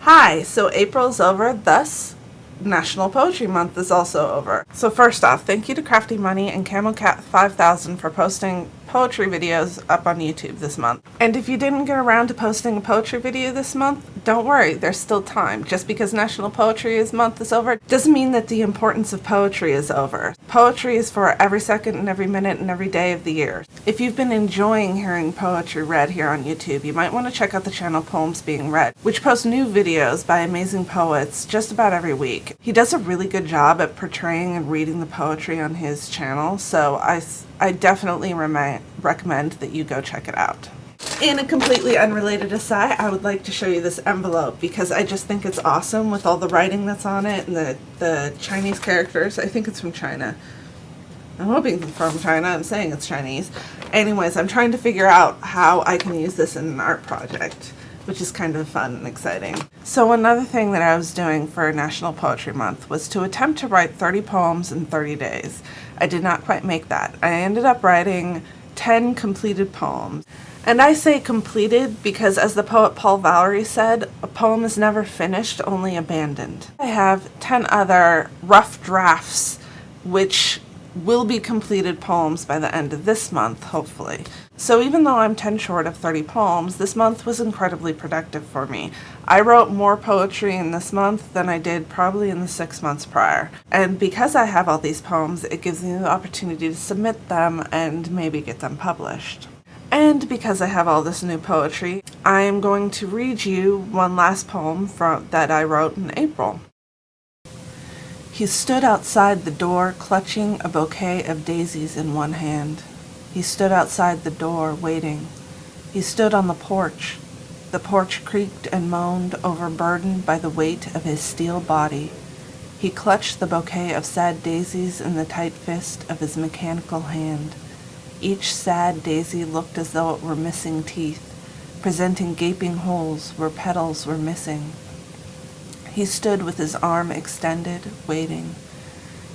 Hi, so April's over, thus National Poetry Month is also over. So first off, thank you to Crafty Money and CamelCat 5000 for posting poetry videos up on YouTube this month. And if you didn't get around to posting a poetry video this month, don't worry, there's still time. Just because National Poetry Month is over doesn't mean that the importance of poetry is over. Poetry is for every second and every minute and every day of the year. If you've been enjoying hearing poetry read here on YouTube, you might want to check out the channel Poems Being Read, which posts new videos by amazing poets just about every week. He does a really good job at portraying and reading the poetry on his channel, so I definitely recommend that you go check it out. In a completely unrelated aside, I would like to show you this envelope because I just think it's awesome with all the writing that's on it and the Chinese characters. I think it's from China. I'm hoping it's from China. I'm saying it's Chinese. Anyways, I'm trying to figure out how I can use this in an art project, which is kind of fun and exciting. So another thing that I was doing for National Poetry Month was to attempt to write 30 poems in 30 days. I did not quite make that. I ended up writing 10 completed poems. And I say completed because, as the poet Paul Valery said, a poem is never finished, only abandoned. I have 10 other rough drafts which will be completed poems by the end of this month, hopefully. So even though I'm 10 short of 30 poems, this month was incredibly productive for me. I wrote more poetry in this month than I did probably in the 6 months prior. And because I have all these poems, it gives me the opportunity to submit them and maybe get them published. And because I have all this new poetry, I am going to read you one last poem that I wrote in April. He stood outside the door, clutching a bouquet of daisies in one hand. He stood outside the door, waiting. He stood on the porch. The porch creaked and moaned, overburdened by the weight of his steel body. He clutched the bouquet of sad daisies in the tight fist of his mechanical hand. Each sad daisy looked as though it were missing teeth, presenting gaping holes where petals were missing. He stood with his arm extended, waiting.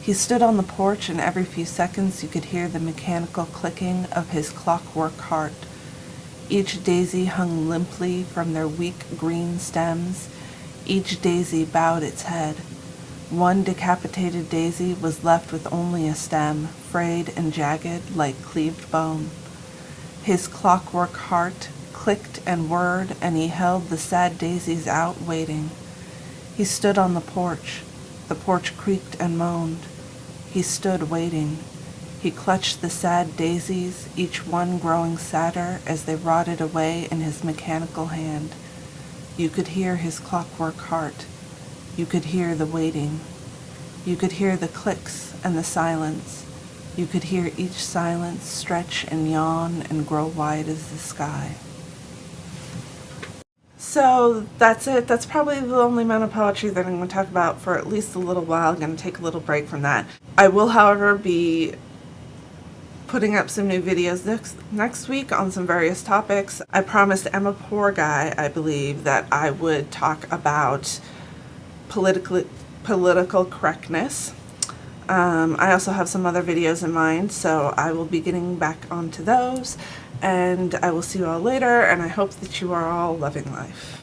He stood on the porch, and every few seconds you could hear the mechanical clicking of his clockwork heart. Each daisy hung limply from their weak green stems. Each daisy bowed its head. One decapitated daisy was left with only a stem, frayed and jagged like cleaved bone. His clockwork heart clicked and whirred, and he held the sad daisies out, waiting. He stood on the porch. The porch creaked and moaned. He stood waiting. He clutched the sad daisies, each one growing sadder as they rotted away in his mechanical hand. You could hear his clockwork heart. You could hear the waiting. You could hear the clicks and the silence. You could hear each silence stretch and yawn and grow wide as the sky. So that's it. That's probably the only amount of poetry that I'm going to talk about for at least a little while. I'm going to take a little break from that. I will, however, be putting up some new videos next week on some various topics. I promised Emma Poor Guy, I believe, that I would talk about political correctness. I also have some other videos in mind, so I will be getting back onto those. And I will see you all later, and I hope that you are all loving life.